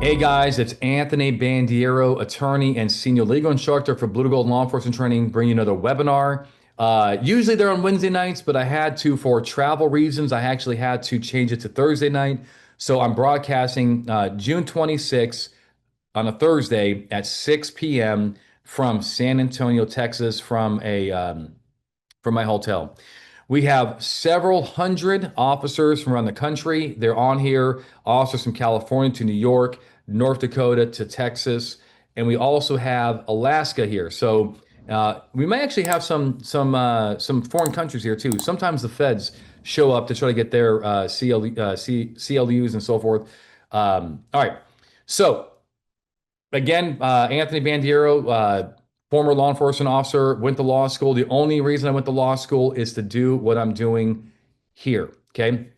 Hey guys, it's Anthony Bandiero, attorney and senior legal instructor for Blue to Gold Law Enforcement Training, bringing you another webinar. Usually they're on Wednesday nights, but I had to, for travel reasons, I actually had to change it to Thursday night. So I'm broadcasting June 26th on a Thursday at 6 p.m. from San Antonio, Texas, from my hotel. We have several hundred officers from around the country. They're on here, officers from California to New York, North Dakota to Texas, and we also have Alaska here. So we may actually have some foreign countries here too. Sometimes the feds show up to try to get their CLUs and so forth. All right, so again, Anthony Bandiero, former law enforcement officer, went to law school. The only reason I went to law school is to do what I'm doing here, okay?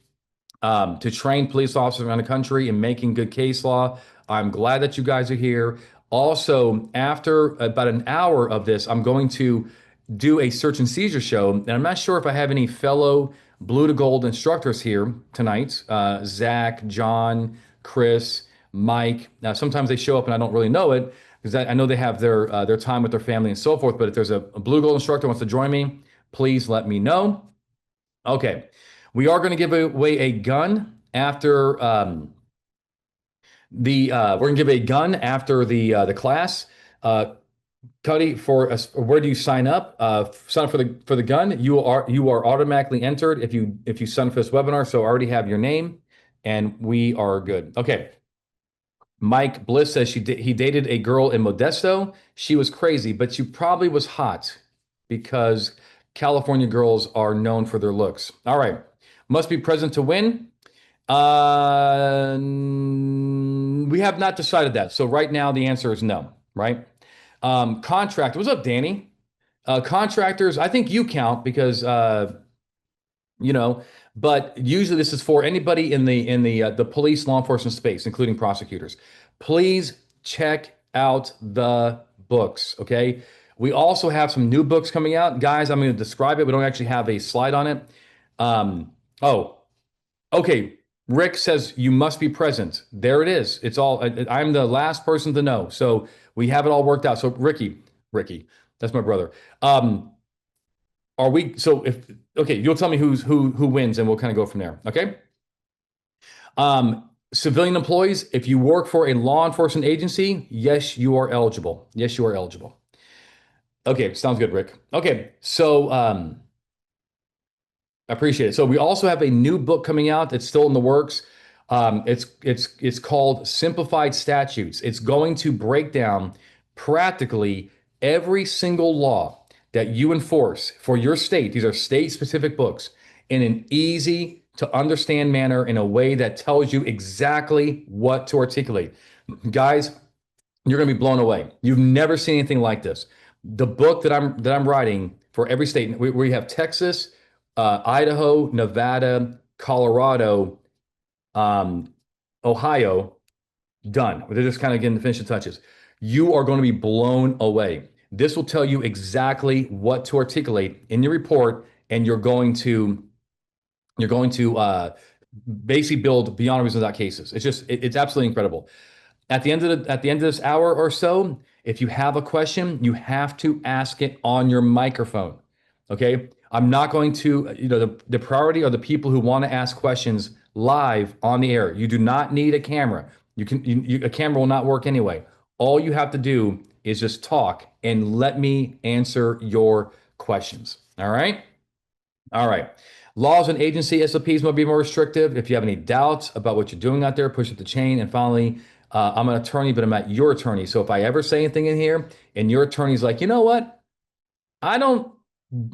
To train police officers around the country in making good case law. I'm glad that you guys are here. Also, after about an hour of this, I'm going to do a search and seizure show. And I'm not sure if I have any fellow Blue to Gold instructors here tonight. Zach, John, Chris, Mike. Now, sometimes they show up and I don't really know it because I know they have their time with their family and so forth. But if there's a Blue Gold instructor who wants to join me, please let me know. Okay, we are going to give away a gun after we're going to give a gun after the class. Cuddy, where do you sign up? Sign up for the gun. You are automatically entered if you sign up for this webinar. So I already have your name, and we are good. Okay. Mike Bliss says he dated a girl in Modesto. She was crazy, but she probably was hot because California girls are known for their looks. All right. Must be present to win. We have not decided that. So right now the answer is no, right? Contractor, what's up, Danny? Contractors, I think you count because you know, but usually this is for anybody in the police law enforcement space, including prosecutors. Please check out the books, okay? We also have some new books coming out. Guys, I'm going to describe it. We don't actually have a slide on it. Oh, okay. Rick says you must be present. There it is. It's all, I'm the last person to know. So we have it all worked out. So Ricky, that's my brother. Are we, so if, okay, you'll tell me who wins and we'll kind of go from there. Okay. Civilian employees, if you work for a law enforcement agency, yes, you are eligible. Yes, you are eligible. Okay. Sounds good, Rick. Okay. So, I appreciate it. So we also have a new book coming out. It's still in the works. It's called Simplified Statutes. It's going to break down practically every single law that you enforce for your state. These are state-specific books in an easy to understand manner in a way that tells you exactly what to articulate. Guys, you're going to be blown away. You've never seen anything like this. The book that I'm writing for every state, we have Texas, Idaho, Nevada, Colorado, Ohio, done. They're just kind of getting the finishing touches. You are going to be blown away. This will tell you exactly what to articulate in your report, and you're going to basically build beyond a reasonable doubt cases. It's absolutely incredible. At the end of this hour or so, if you have a question, you have to ask it on your microphone. Okay. I'm not going to, the priority are the people who want to ask questions live on the air. You do not need a camera. A camera will not work anyway. All you have to do is just talk and let me answer your questions. All right. All right. Laws and agency SOPs might be more restrictive. If you have any doubts about what you're doing out there, push up the chain. And finally, I'm an attorney, but I'm not your attorney. So if I ever say anything in here and your attorney's like, you know what?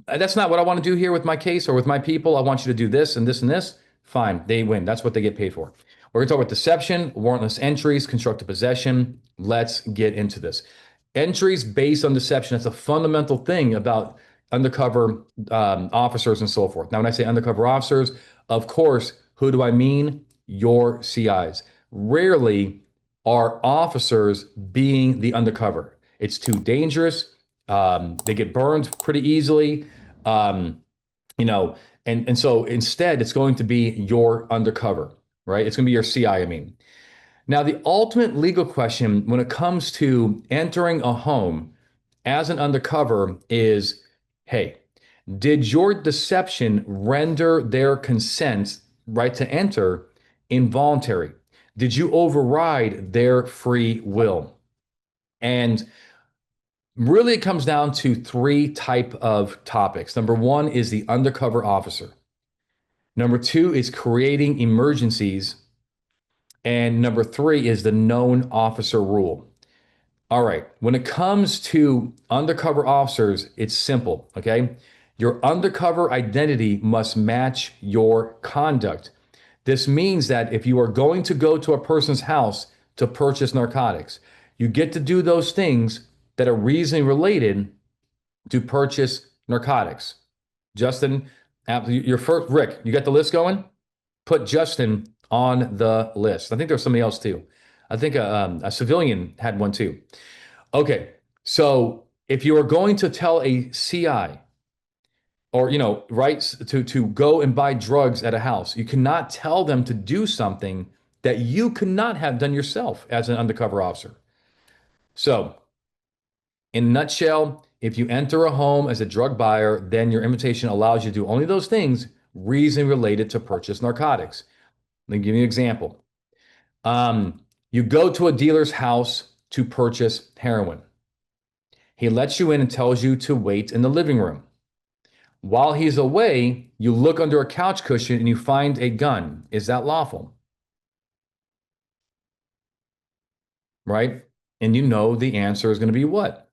That's not what I want to do here with my case or with my people. I want you to do this and this and this. Fine, they win. That's what they get paid for. We're going to talk about deception, warrantless entries, constructive possession. Let's get into this. Entries based on deception. That's a fundamental thing about undercover officers and so forth. Now, when I say undercover officers, of course, who do I mean? Your CIs. Rarely are officers being the undercover. It's too dangerous. They get burned pretty easily, and so instead it's going to be your undercover, right? It's going to be your CI, I mean. Now, the ultimate legal question when it comes to entering a home as an undercover is, hey, did your deception render their consent, right to enter, involuntary? Did you override their free will? And really, it comes down to three type of topics. Number one is the undercover officer. Number two is creating emergencies. And number three is the known officer rule. All right. When it comes to undercover officers, it's simple. Okay. Your undercover identity must match your conduct. This means that if you are going to go to a person's house to purchase narcotics, you get to do those things that are reasonably related to purchase narcotics. Justin, your first, Rick, you got the list going? Put Justin on the list. I think there's somebody else too. I think a civilian had one too. Okay, so if you are going to tell a CI or right to go and buy drugs at a house, you cannot tell them to do something that you could not have done yourself as an undercover officer. So, in a nutshell, if you enter a home as a drug buyer, then your invitation allows you to do only those things reasonably related to purchase narcotics. Let me give you an example. You go to a dealer's house to purchase heroin. He lets you in and tells you to wait in the living room. While he's away, you look under a couch cushion and you find a gun. Is that lawful? Right? And you know the answer is going to be what?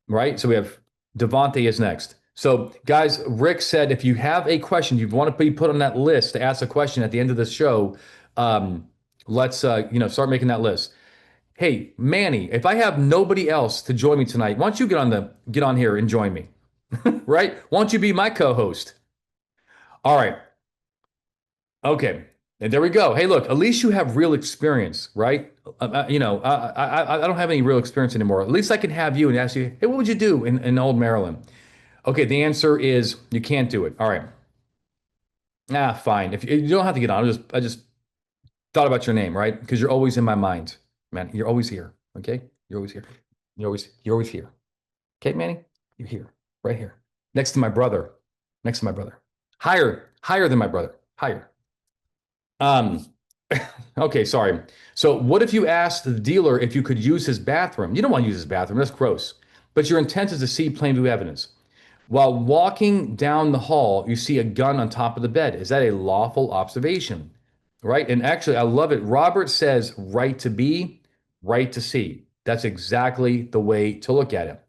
Right? So we have Devontae is next. So, guys, Rick said if you have a question, you want to be put on that list to ask a question at the end of the show, let's start making that list. Hey, Manny, if I have nobody else to join me tonight, why don't you get on here and join me? Right? Why don't you be my co-host? All right. Okay. And there we go. Hey, look, at least you have real experience, right? I don't have any real experience anymore. At least I can have you and ask you, hey, what would you do in old Maryland? Okay, the answer is you can't do it. All right. Fine. If you don't have to get on, I just thought about your name, right? Because you're always in my mind, man. You're always here. Okay, you're always here. You're always here. Okay, Manny, you're here, right here, next to my brother, next to my brother, higher than my brother, higher. Um, okay, sorry. So, what if you asked the dealer if you could use his bathroom? You don't want to use his bathroom. That's gross. But your intent is to see plain view evidence. While walking down the hall, you see a gun on top of the bed. Is that a lawful observation? Right? And actually, I love it. Robert says right to be, right to see. That's exactly the way to look at it.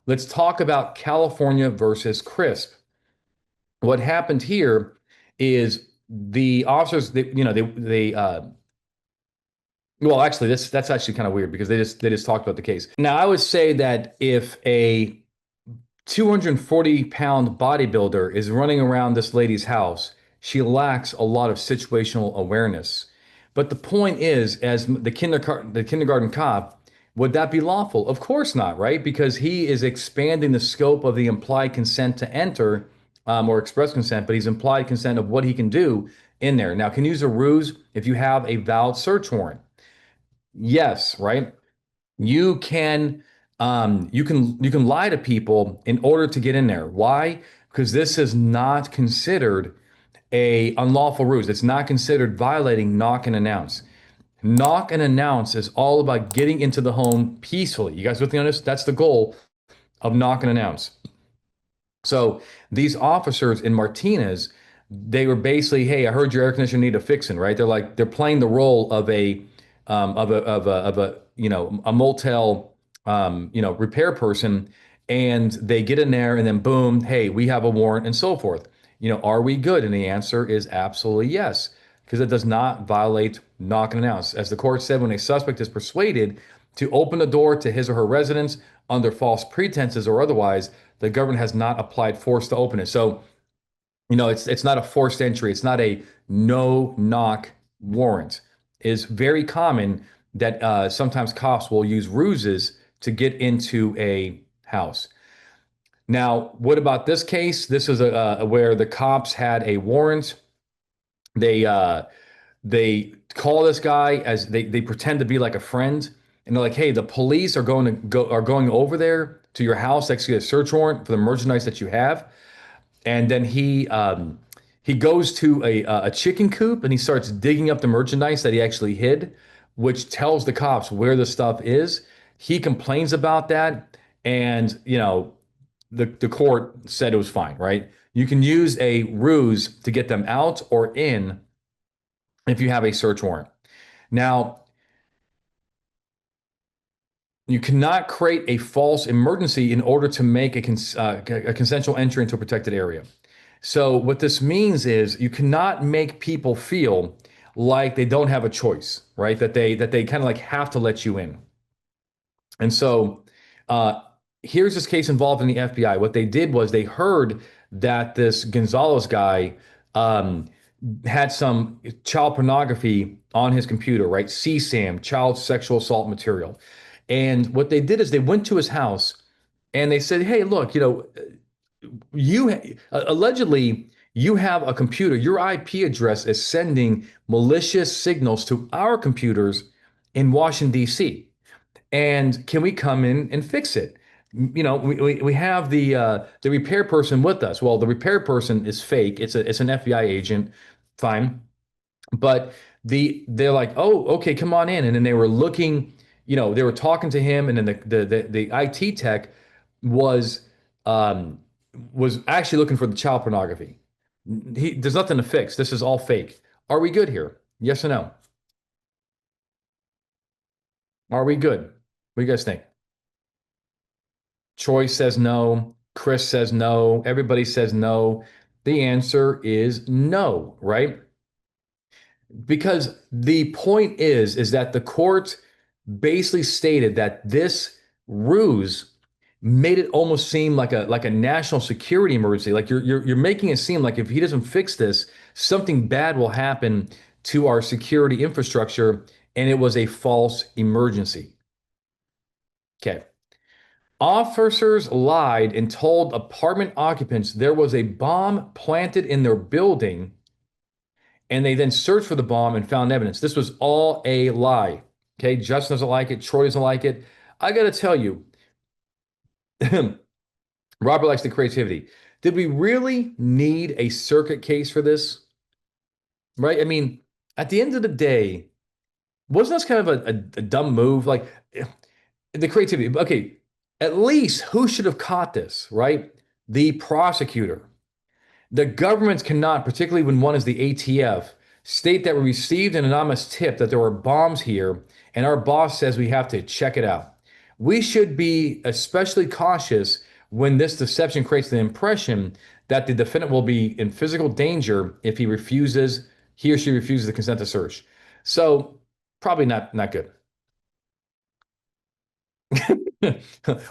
Let's talk about California versus Crisp. What happened here is the officers, well, actually, that's actually kind of weird because they just talked about the case. Now, I would say that if a 240-pound bodybuilder is running around this lady's house, she lacks a lot of situational awareness. But the point is, as the kindergarten cop, would that be lawful? Of course not, right? Because he is expanding the scope of the implied consent to enter, or express consent, but he's implied consent of what he can do in there. Now, can you use a ruse if you have a valid search warrant? Yes, right? You can you can lie to people in order to get in there. Why? Because this is not considered a unlawful ruse. It's not considered violating knock and announce. Knock and announce is all about getting into the home peacefully. You guys with me on this? That's the goal of knock and announce. So these officers in Martinez, they were basically, hey, I heard your air conditioner need a fixing, right? They're playing the role of a motel repair person, and they get in there and then boom, hey, we have a warrant and so forth. Are we good? And the answer is absolutely yes, because it does not violate knock and announce. As the court said, when a suspect is persuaded to open the door to his or her residence under false pretenses or otherwise, the government has not applied force to open it. So, it's not a forced entry. It's not a no knock warrant. It's very common that sometimes cops will use ruses to get into a house. Now, what about this case? This is where the cops had a warrant. They They call this guy as they pretend to be like a friend, and they're like, "Hey, the police are going over there to your house, execute a search warrant for the merchandise that you have." And then he goes to a chicken coop and he starts digging up the merchandise that he actually hid, which tells the cops where the stuff is. He complains about that, and the court said it was fine, right? You can use a ruse to get them out or in if you have a search warrant. Now, you cannot create a false emergency in order to make a consensual entry into a protected area. So what this means is you cannot make people feel like they don't have a choice, right? That they kind of like have to let you in. And so uh, here's this case involving the FBI. What they did was they heard that this Gonzalez guy um, had some child pornography on his computer, right? CSAM, child sexual assault material. And what they did is they went to his house and they said, "Hey, look, you allegedly you have a computer. Your IP address is sending malicious signals to our computers in Washington, D.C. And can we come in and fix it? We have the repair person with us. Well, the repair person is fake. It's an FBI agent. Fine. But they're like, oh, okay, come on in. And then they were looking, they were talking to him, and then the IT tech was um was actually looking for the child pornography. There's nothing to fix. This is all fake. Are we good here? Yes or no? Are we good? What do you guys think? Troy says no. Chris says no. Everybody says no. The answer is no, right? Because the point is that the court basically stated that this ruse made it almost seem like a national security emergency. Like you're making it seem like if he doesn't fix this, something bad will happen to our security infrastructure, and it was a false emergency. Okay. Officers lied and told apartment occupants there was a bomb planted in their building, and they then searched for the bomb and found evidence. This was all a lie. Okay, Justin doesn't like it. Troy doesn't like it. I got to tell you, Robert likes the creativity. Did we really need a circuit case for this? Right? I mean, at the end of the day, wasn't this kind of a dumb move? Like the creativity. Okay, at least who should have caught this, right? The prosecutor. The governments cannot, particularly when one is the ATF, state that we received an anonymous tip that there were bombs here, and our boss says we have to check it out. We should be especially cautious when this deception creates the impression that the defendant will be in physical danger if he or she refuses the consent to search. So probably not good.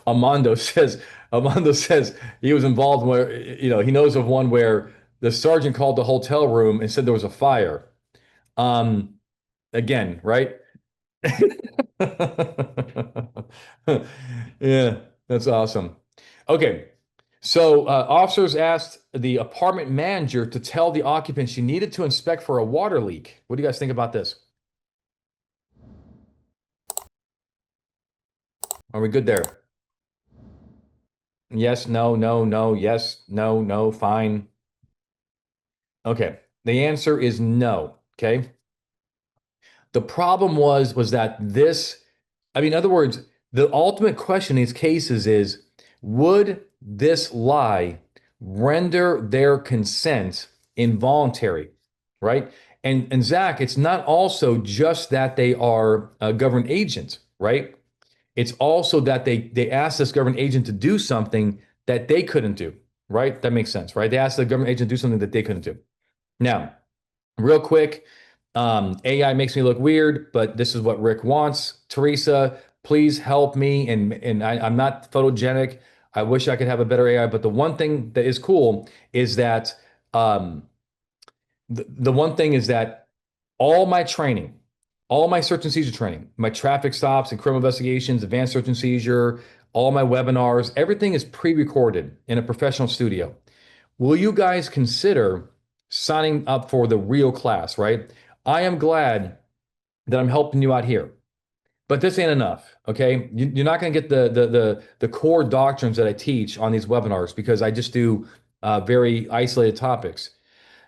Armando says Armando says he was involved where he knows of one where the sergeant called the hotel room and said there was a fire. Um, Again, right? Yeah, that's awesome. Okay, so officers asked the apartment manager to tell the occupants she needed to inspect for a water leak. What do you guys think about this? Are we good there? Yes, no, no, no, yes, no, no, fine. Okay. The answer is no. Okay. The problem was that in other words, the ultimate question in these cases is, would this lie render their consent involuntary? Right? And Zach, it's not also just that they are a government agent, right? It's also that they asked this government agent to do something that they couldn't do, right? That makes sense, right? They asked the government agent to do something that they couldn't do. Now, real quick, AI makes me look weird, but this is what Rick wants. Teresa, please help me. And I'm not photogenic. I wish I could have a better AI, but the one thing that is cool is that um, the one thing is that all my training, all my search and seizure training, my traffic stops and criminal investigations, advanced search and seizure, all my webinars, everything is pre-recorded in a professional studio. Will you guys consider signing up for the real class, right? I am glad that I'm helping you out here. But this ain't enough, okay? You're not going to get the core doctrines that I teach on these webinars because I just do very isolated topics.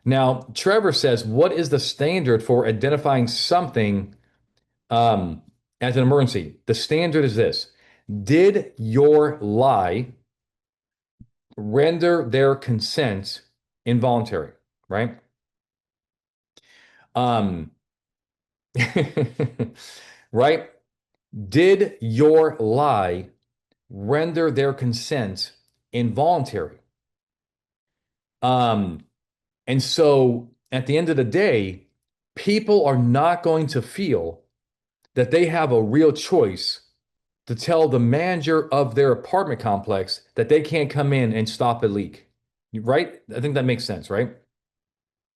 Now, Trevor says, what is the standard for identifying something um, as an emergency? The standard is this: did your lie render their consent involuntary? Right? Um, right? Did your lie render their consent involuntary? Um, and so at the end of the day, people are not going to feel that they have a real choice to tell the manager of their apartment complex that they can't come in and stop a leak. Right? I think that makes sense, right?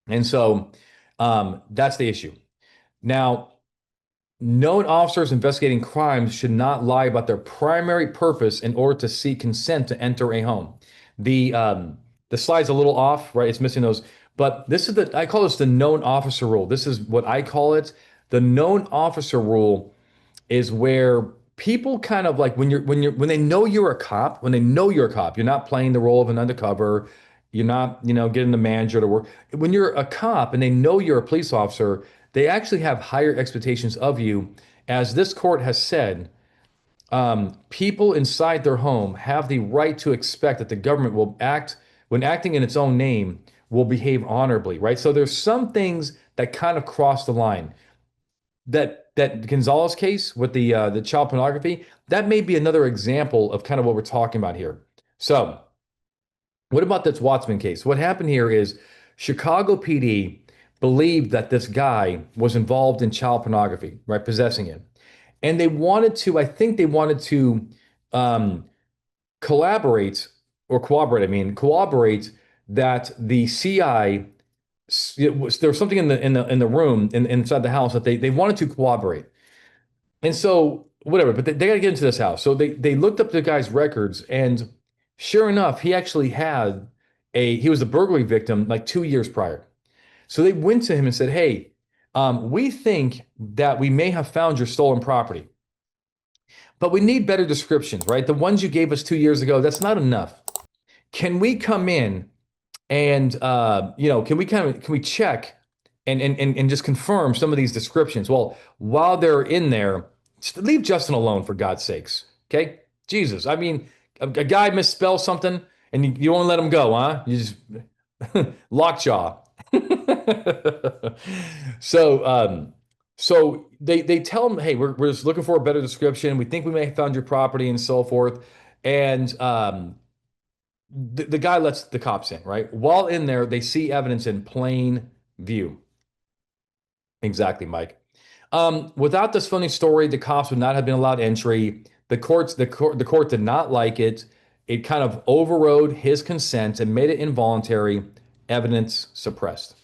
And so that's the issue. Now, known officers investigating crimes should not lie about their primary purpose in order to seek consent to enter a home. The slide's a little off, right? It's missing those. But this is I call this the known officer rule. This is what I call it. The known officer rule is where people kind of like when they know you're a cop, when they know you're a cop, you're not playing the role of an undercover, you're not, getting the manager to work. When you're a cop and they know you're a police officer, they actually have higher expectations of you. As this court has said, people inside their home have the right to expect that the government will act, when acting in its own name, will behave honorably, right? So there's some things that kind of cross the line that Gonzalez case with the child pornography, that may be another example of kind of what we're talking about here. So, what about this Wattsman case? What happened here is Chicago PD believed that this guy was involved in child pornography, right, possessing it, and they wanted to. I think they wanted to um, collaborate or cooperate. I mean, cooperate that the CI there was something in the room inside the house that they wanted to cooperate. And so whatever, but they got to get into this house. So they looked up the guy's records, and sure enough, he was a burglary victim like 2 years prior. So they went to him and said, "Hey, we think that we may have found your stolen property, but we need better descriptions, right? The ones you gave us 2 years ago, that's not enough. Can we come in and can we check and just confirm some of these descriptions? Well, while they're in there, leave Justin alone for God's sakes. Okay, Jesus. I mean, a guy misspells something and you won't let him go, huh? You just lockjaw. so they tell him, hey, we're just looking for a better description. We think we may have found your property and so forth. And the guy lets the cops in, right? While in there, they see evidence in plain view. Exactly, Mike. Without this funny story, the cops would not have been allowed entry. The court did not like it. It kind of overrode his consent and made it involuntary. Evidence suppressed.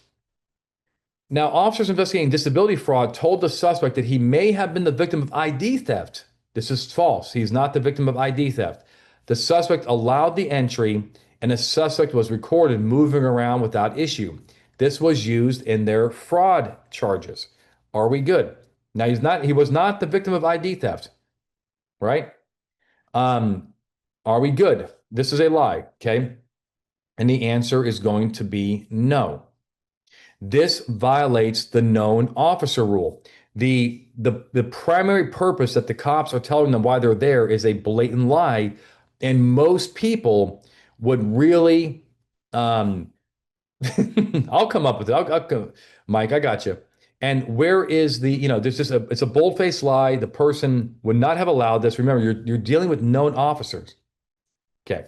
Now, officers investigating disability fraud told the suspect that he may have been the victim of ID theft. This is false. He's not the victim of ID theft. The suspect allowed the entry, and the suspect was recorded moving around without issue. This was used in their fraud charges. Are we good? Now, he was not the victim of ID theft, right? Um, are we good? This is a lie, okay? And the answer is going to be no. This violates the known officer rule. The primary purpose that the cops are telling them why they're there is a blatant lie, and most people would really I'll come up with it. I'll go, Mike, I got you. And where is there's just it's a bold-faced lie. The person would not have allowed this. Remember, you're dealing with known officers. Okay.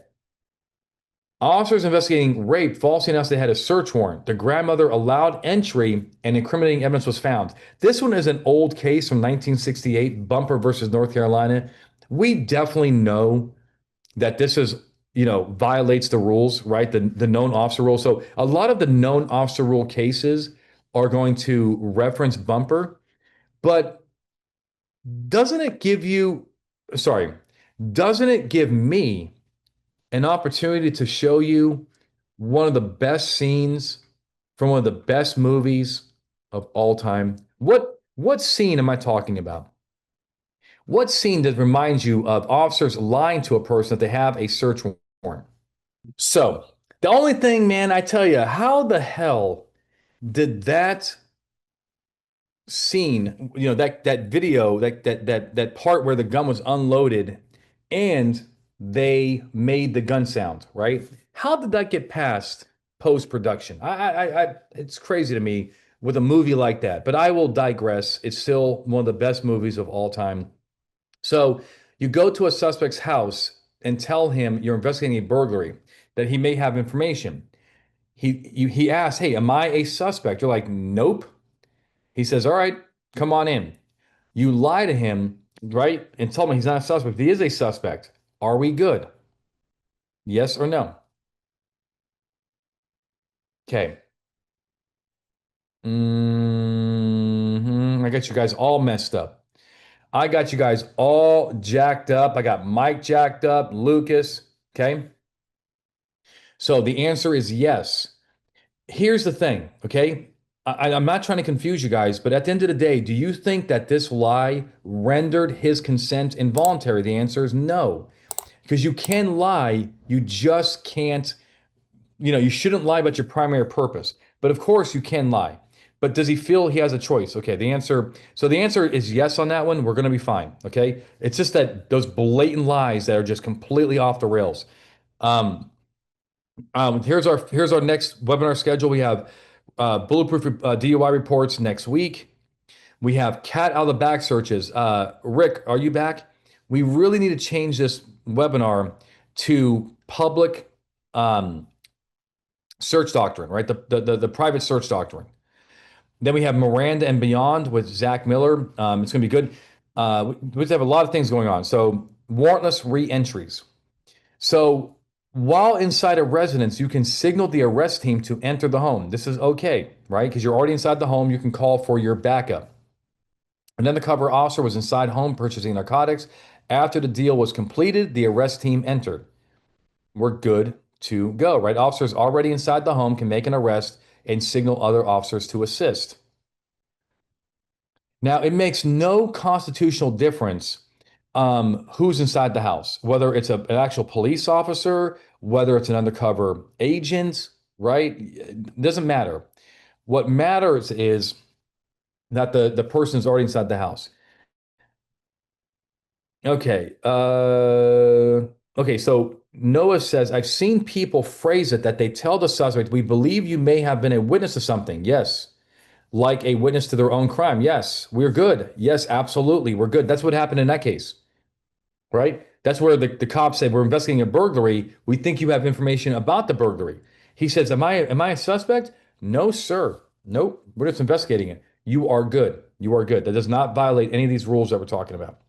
Officers investigating rape falsely announced they had a search warrant. The grandmother allowed entry and incriminating evidence was found. This one is an old case from 1968, Bumper versus North Carolina. We definitely know that this violates the rules, right? The known officer rule. So a lot of the known officer rule cases are going to reference Bumper, but doesn't it give you, sorry, doesn't it give me an opportunity to show you one of the best scenes from one of the best movies of all time. What scene am I talking about? What scene that reminds you of officers lying to a person that they have a search warrant? So, the only thing, man, I tell you, how the hell did that scene, that video, that part where the gun was unloaded and they made the gun sound, right? How did that get past post-production? It's crazy to me with a movie like that, but I will digress. It's still one of the best movies of all time. So you go to a suspect's house and tell him you're investigating a burglary, that he may have information. He asks, "Hey, am I a suspect?" You're like, "Nope." He says, "All right, come on in." You lie to him, right? And tell him he's not a suspect. If he is a suspect, are we good? Yes or no? Okay. I got you guys all messed up. I got you guys all jacked up. I got Mike jacked up, Lucas. Okay. So the answer is yes. Here's the thing, okay? I'm not trying to confuse you guys, but at the end of the day, do you think that this lie rendered his consent involuntary? The answer is no. Because you can lie, you just can't, you shouldn't lie about your primary purpose. But of course, you can lie. But does he feel he has a choice? Okay, the answer is yes on that one. We're going to be fine, okay? It's just that those blatant lies that are just completely off the rails. Um, here's our next webinar schedule. We have bulletproof DUI reports next week. We have cat out of the bag searches. Rick, are you back? We really need to change this webinar to public um, search doctrine, right? The private search doctrine. Then we have Miranda and Beyond with Zach Miller. It's going to be good. We have a lot of things going on. So warrantless re-entries. So while inside a residence, you can signal the arrest team to enter the home. This is okay, right? Because you're already inside the home, you can call for your backup. An undercover officer was inside home purchasing narcotics. After the deal was completed, the arrest team entered. We're good to go, right? Officers already inside the home can make an arrest and signal other officers to assist. Now, it makes no constitutional difference who's inside the house, whether it's an actual police officer, whether it's an undercover agent, right? It doesn't matter. What matters is that the person is already inside the house. Okay. Okay. So Noah says, I've seen people phrase it that they tell the suspect, we believe you may have been a witness to something. Yes. Like a witness to their own crime. Yes. We're good. Yes, absolutely. We're good. That's what happened in that case, right? That's where the cops said, we're investigating a burglary. We think you have information about the burglary. He says, am I a suspect? No, sir. Nope. We're just investigating it. You are good. You are good. That does not violate any of these rules that we're talking about.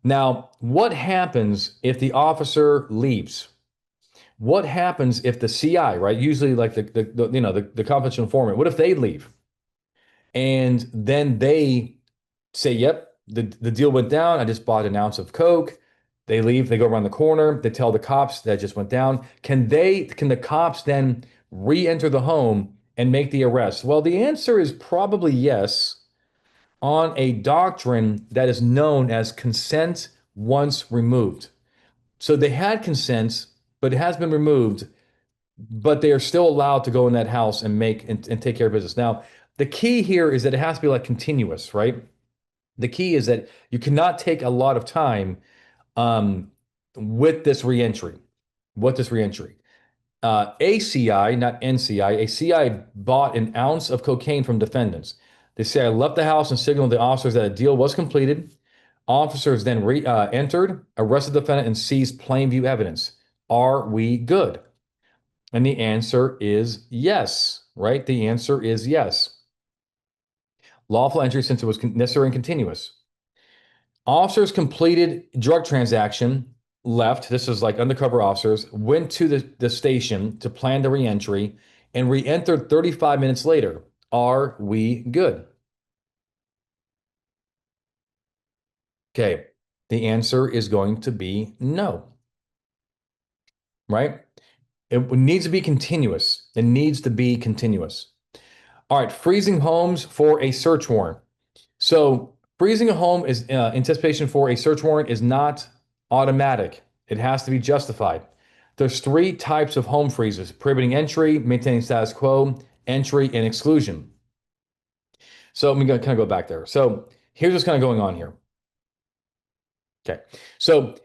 Now, what happens if the officer leaves? What happens if the CI, right? Usually like the confidential informant, what if they leave? And then they say, yep, the deal went down. I just bought an ounce of Coke. They leave, they go around the corner, they tell the cops that just went down. Can the cops then re-enter the home and make the arrest? Well, the answer is probably yes on a doctrine that is known as consent once removed. So they had consent, but it has been removed, but they are still allowed to go in that house and and take care of business. Now, the key here is that it has to be like continuous, right? The key is that you cannot take a lot of time with this reentry. With this reentry. ACI, not NCI, a CI bought an ounce of cocaine from defendants. They say, I left the house and signaled the officers that a deal was completed. Officers then entered, arrested the defendant, and seized plain view evidence. Are we good? And the answer is yes, right? The answer is yes. Lawful entry since it was necessary and continuous. Officers completed drug transaction, left. This is like undercover officers, went to the station to plan the reentry and re-entered 35 minutes later. Are we good? Okay. The answer is going to be no, right? It needs to be continuous. It needs to be continuous. All right, freezing homes for a search warrant. So freezing a home is anticipation for a search warrant is not automatic. It has to be justified. There's three types of home freezes: prohibiting entry, maintaining status quo, entry, and exclusion. So I'm going to kind of go back there. So here's what's kind of going on here. Okay. So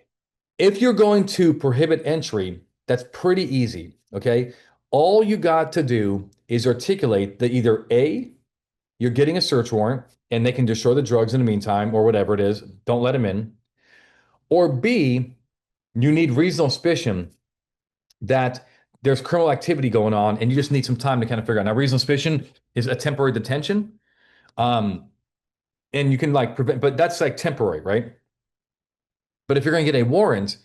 if you're going to prohibit entry, that's pretty easy. Okay. All you got to do is articulate that either A, you're getting a search warrant and they can destroy the drugs in the meantime or whatever it is, don't let them in. Or B, you need reasonable suspicion that there's criminal activity going on and you just need some time to kind of figure out. Now, reasonable suspicion is a temporary detention. And you can like prevent, but that's like temporary, right? But if you're going to get a warrant,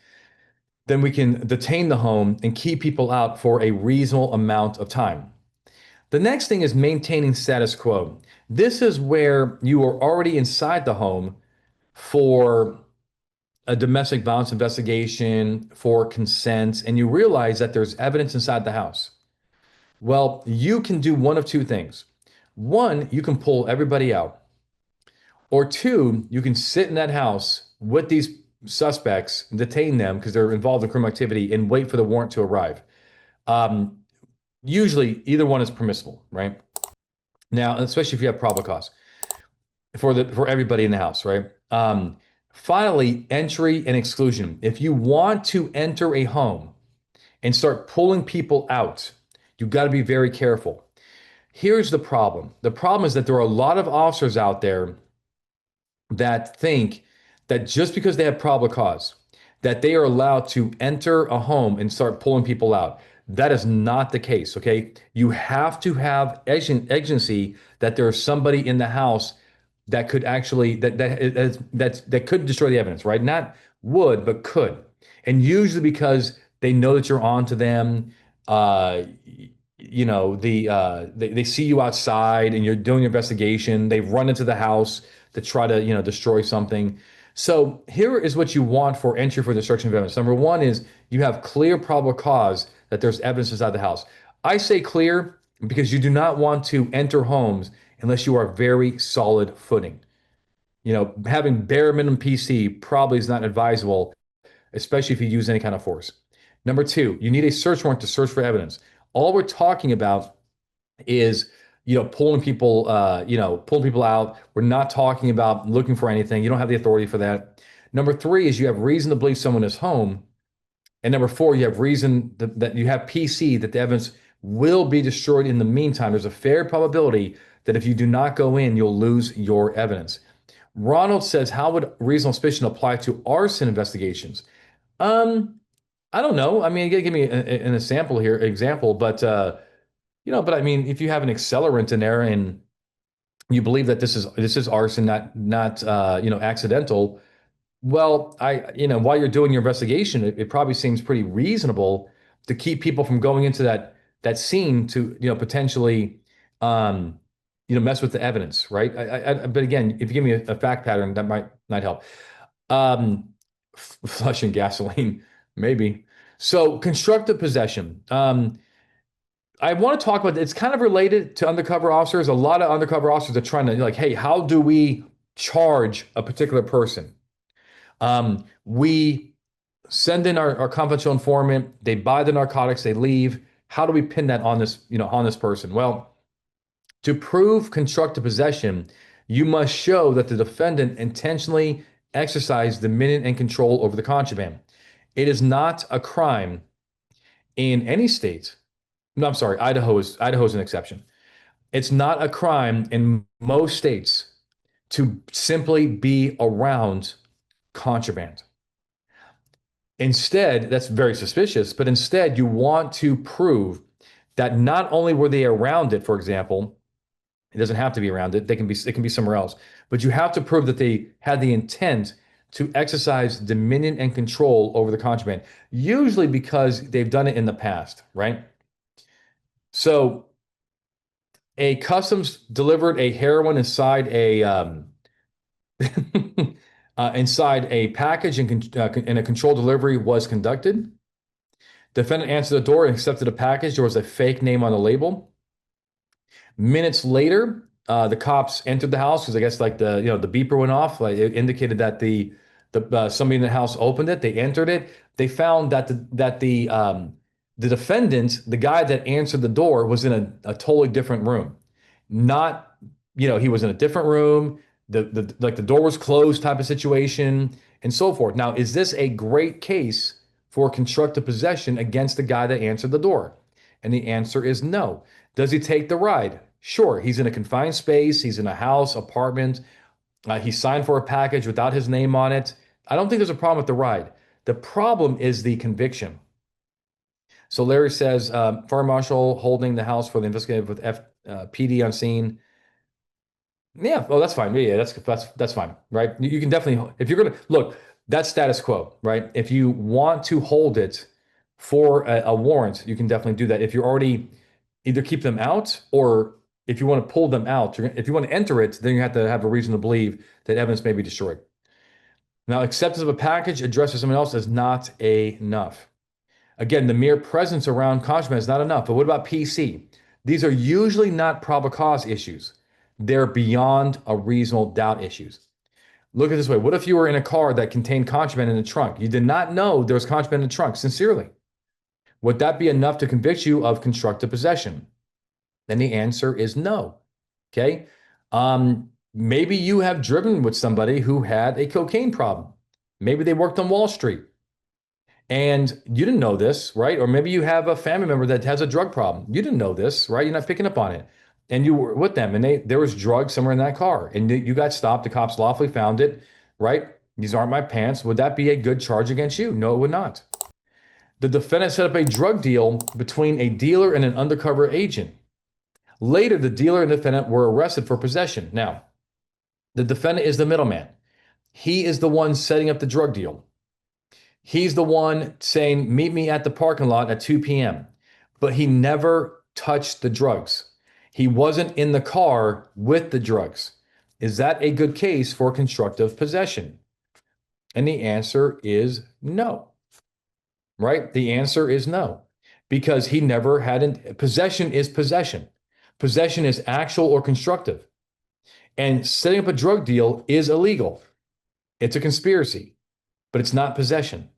then we can detain the home and keep people out for a reasonable amount of time. The next thing is maintaining status quo. This is where you are already inside the home for a domestic violence investigation, for consent, and you realize that there's evidence inside the house. Well, you can do one of two things. One, you can pull everybody out. Or two, you can sit in that house with these suspects, detain them because they're involved in criminal activity, and wait for the warrant to arrive. Um, Usually, either one is permissible, right? Now, especially if you have probable cause for everybody in the house, right? Finally, entry and exclusion. If you want to enter a home and start pulling people out, you've got to be very careful. Here's the problem. The problem is that there are a lot of officers out there that think that just because they have probable cause, that they are allowed to enter a home and start pulling people out. That is not the case, okay? You have to have agency that there's somebody in the house that could actually that could destroy the evidence, right? Not would, but could. And usually because they know that you're on to them, uh, they see you outside and you're doing your investigation. They run into the house to try to destroy something. So here is what you want for entry for destruction of evidence. Number one is you have clear probable cause that there's evidence inside the house. I say clear because you do not want to enter homes unless you are very solid footing. Having bare minimum PC probably is not advisable, especially if you use any kind of force. Number two, you need a search warrant to search for evidence. All we're talking about is pulling people out. We're not talking about looking for anything. You don't have the authority for that. Number three is you have reason to believe someone is home. And number four, you have reason that you have PC that the evidence will be destroyed in the meantime. There's a fair probability that if you do not go in, you'll lose your evidence. Ronald says, how would reasonable suspicion apply to arson investigations? I don't know. I mean, give me an example, but I mean, if you have an accelerant in there and you believe that this is arson, not accidental, well, while you're doing your investigation, it probably seems pretty reasonable to keep people from going into that scene to potentially mess with the evidence, right? But again, if you give me a fact pattern, that might help. Um, Flushing gasoline, maybe. So constructive possession. I want to talk about it's kind of related to undercover officers. A lot of undercover officers are trying to like, hey, how do we charge a particular person? We send in our confidential informant, they buy the narcotics, they leave. How do we pin that on this person? Well, to prove constructive possession, you must show that the defendant intentionally exercised dominion and control over the contraband. It is not a crime in any state. No, I'm sorry, Idaho's an exception. It's not a crime in most states to simply be around contraband. Instead, that's very suspicious, but instead you want to prove that not only were they around it, for example, it doesn't have to be around it, it can be somewhere else, but you have to prove that they had the intent to exercise dominion and control over the contraband, usually because they've done it in the past, right? So a customs delivered a heroin inside inside a package and a controlled delivery was conducted. Defendant answered the door and accepted a package. There was a fake name on the label. Minutes later, the cops entered the house because I guess like the beeper went off, like it indicated that the somebody in the house opened it. They entered it. They found that the defendant, the guy that answered the door, was in a totally different room. Not, he was in a different room. The door was closed type of situation and so forth. Now, is this a great case for constructive possession against the guy that answered the door? And the answer is no. Does he take the ride? Sure. He's in a confined space. He's in a house, apartment. He signed for a package without his name on it. I don't think there's a problem with the ride. The problem is the conviction. So Larry says, fire marshal holding the house for the investigative with PD on scene. Yeah, well, that's fine. Yeah, that's fine, right? You can definitely, if you're gonna look, that's status quo, right? If you want to hold it for a warrant, you can definitely do that. If you're already either keep them out, or if you want to pull them out, if you want to enter it, then you have to have a reason to believe that evidence may be destroyed. Now, acceptance of a package addressed to someone else is not enough. Again, the mere presence around contraband is not enough. But what about PC? These are usually not probable cause issues. They're beyond a reasonable doubt issues. Look at it this way. What if you were in a car that contained contraband in the trunk? You did not know there was contraband in the trunk, sincerely. Would that be enough to convict you of constructive possession? Then the answer is no. Okay. Maybe you have driven with somebody who had a cocaine problem. Maybe they worked on Wall Street and you didn't know this, right? Or maybe you have a family member that has a drug problem. You didn't know this, right? You're not picking up on it. And you were with them and there was drugs somewhere in that car and you got stopped. The cops lawfully found it, right? These aren't my pants. Would that be a good charge against you? No, it would not. The defendant set up a drug deal between a dealer and an undercover agent. Later, the dealer and defendant were arrested for possession. Now, the defendant is the middleman. He is the one setting up the drug deal. He's the one saying, meet me at the parking lot at 2 p.m. But he never touched the drugs. He wasn't in the car with the drugs. Is that a good case for constructive possession? And the answer is no. Right? The answer is no. Because he never had possession is possession. Possession is actual or constructive. And setting up a drug deal is illegal. It's a conspiracy, but it's not possession.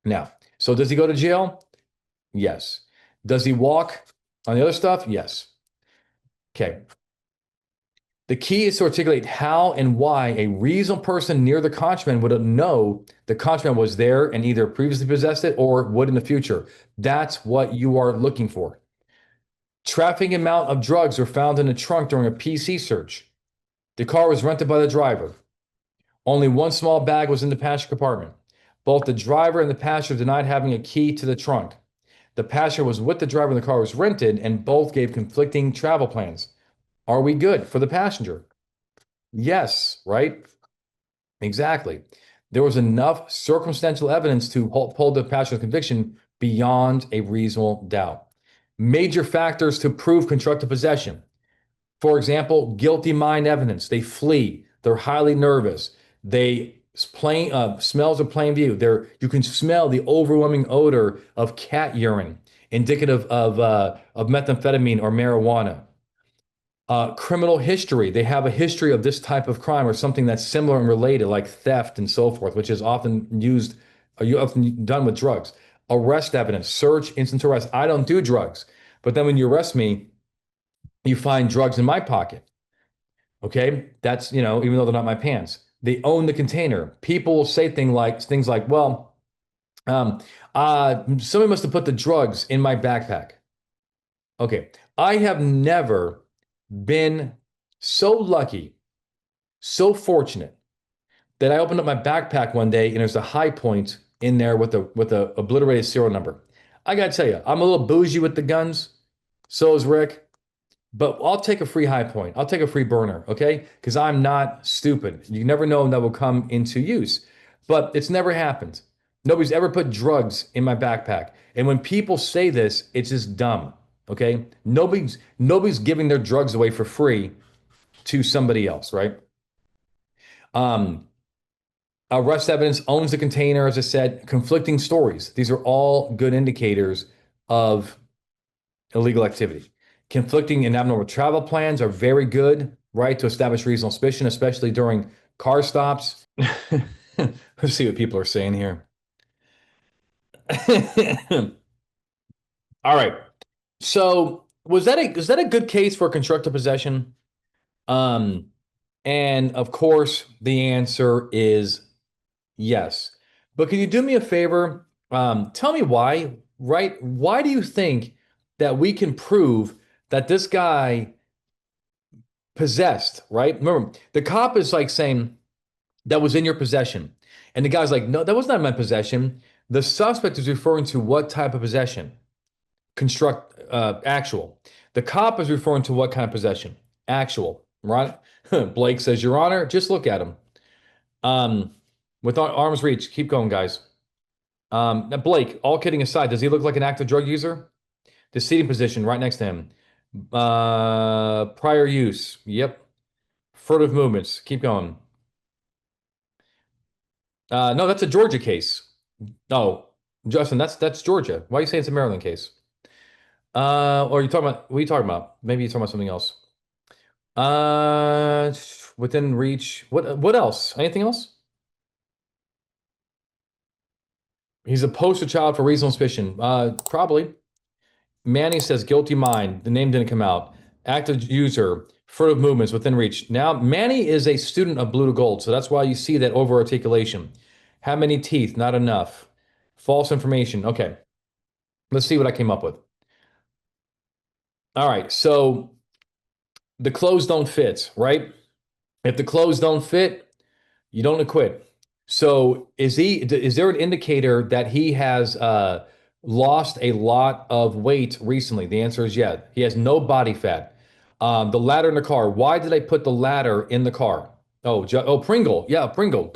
Now, so does he go to jail? Yes. Does he walk on the other stuff? Yes. Okay. The key is to articulate how and why a reasonable person near the contraband would know the contraband was there and either previously possessed it or would in the future. That's what you are looking for. Trafficking amount of drugs were found in the trunk during a PC search. The car was rented by the driver. Only one small bag was in the passenger compartment. Both the driver and the passenger denied having a key to the trunk. The passenger was with the driver when the car was rented, and both gave conflicting travel plans. Are we good for the passenger? Yes, right? Exactly. There was enough circumstantial evidence to hold the passenger's conviction beyond a reasonable doubt. Major factors to prove constructive possession. For example, guilty mind evidence. They flee. They're highly nervous. They smells of plain view. You can smell the overwhelming odor of cat urine, indicative of methamphetamine or marijuana. Criminal history. They have a history of this type of crime or something that's similar and related, like theft and so forth, which is often often done with drugs. Arrest evidence, search, instant arrest. I don't do drugs, but then when you arrest me, you find drugs in my pocket. Okay, that's even though they're not my pants. They own the container. People will say things like, well, somebody must have put the drugs in my backpack. Okay, I have never been so lucky, so fortunate that I opened up my backpack one day and there's a high point in there with a obliterated serial number. I gotta tell you, I'm a little bougie with the guns. So is Rick. But I'll take a free high point. I'll take a free burner, okay? Because I'm not stupid. You never know when that will come into use. But it's never happened. Nobody's ever put drugs in my backpack. And when people say this, it's just dumb, okay? Nobody's giving their drugs away for free to somebody else, right? Arrest evidence owns the container, as I said, conflicting stories. These are all good indicators of illegal activity. Conflicting and abnormal travel plans are very good, right, to establish reasonable suspicion, especially during car stops. Let's see what people are saying here. All right. So was that a good case for constructive possession? Um, and of course, the answer is yes. But can you do me a favor? Tell me why, right? Why do you think that we can prove that this guy possessed, right? Remember, the cop is like saying that was in your possession. And the guy's like, no, that was not in my possession. The suspect is referring to what type of possession? Actual. The cop is referring to what kind of possession? Actual, right? Blake says, Your Honor, just look at him. Um, with arm's reach, keep going, guys. Now Blake, all kidding aside, does he look like an active drug user? The seating position right next to him. Prior use. Yep. Furtive movements. Keep going. No, that's a Georgia case. Oh, Justin, that's Georgia. Why are you saying it's a Maryland case? Or are you talking about what are you talking about? Maybe you're talking about something else. Uh, within reach. What else? Anything else? He's a poster child for reasonable suspicion. Probably. Manny says guilty mind. The name didn't come out. Active user, furtive movements within reach. Now, Manny is a student of blue to gold, so that's why you see that over articulation. How many teeth? Not enough. False information. Okay, let's see what I came up with. All right, so the clothes don't fit, right? If the clothes don't fit, you don't acquit. So is there an indicator that he has lost a lot of weight recently? The answer is yeah. He has no body fat. The ladder in the car. Why did I put the ladder in the car? Oh, Pringle. Yeah, Pringle.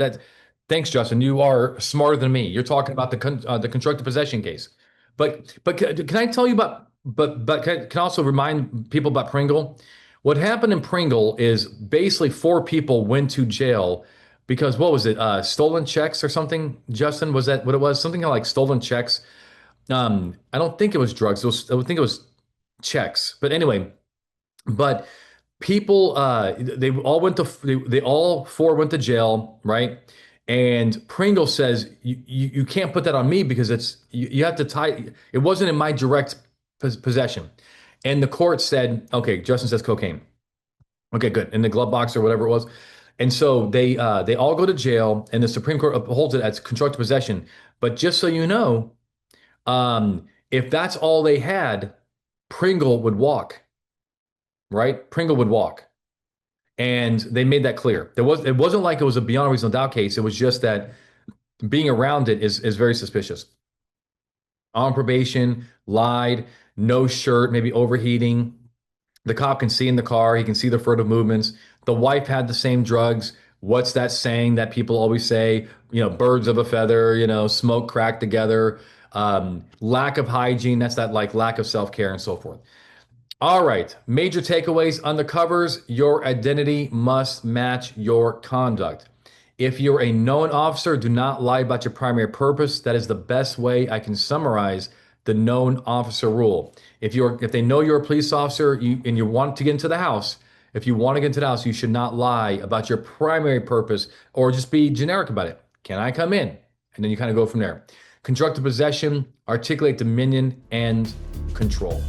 Thanks, Justin. You are smarter than me. You're talking about the constructive possession case. But can I tell you about but can I also remind people about Pringle? What happened in Pringle is basically four people went to jail because what was it? Stolen checks or something? Justin, was that what it was? Something like stolen checks. I don't think it was drugs. I would think it was checks. But anyway, but people, they all went to they all four went to jail, right? And Pringle says you can't put that on me because you have to tie. It wasn't in my direct possession. And the court said, okay, Justin says cocaine. Okay, good. In the glove box or whatever it was. And so they all go to jail, and the Supreme Court upholds it as constructive possession. But just so you know, if that's all they had, Pringle would walk, right? Pringle would walk. And they made that clear. It wasn't like it was a beyond reasonable doubt case. It was just that being around it is very suspicious. On probation, lied, no shirt, maybe overheating. The cop can see in the car, he can see the furtive movements. The wife had the same drugs. What's that saying that people always say? Birds of a feather, smoke crack together. Lack of hygiene, that's that like lack of self-care and so forth. All right, major takeaways. Undercovers, your identity must match your conduct. If you're a known officer, do not lie about your primary purpose. That is the best way I can summarize the known officer rule. If they know you're a police officer and you want to get into the house, if you want to get into the house, you should not lie about your primary purpose or just be generic about it. Can I come in? And then you kind of go from there. Constructive possession, articulate dominion and control.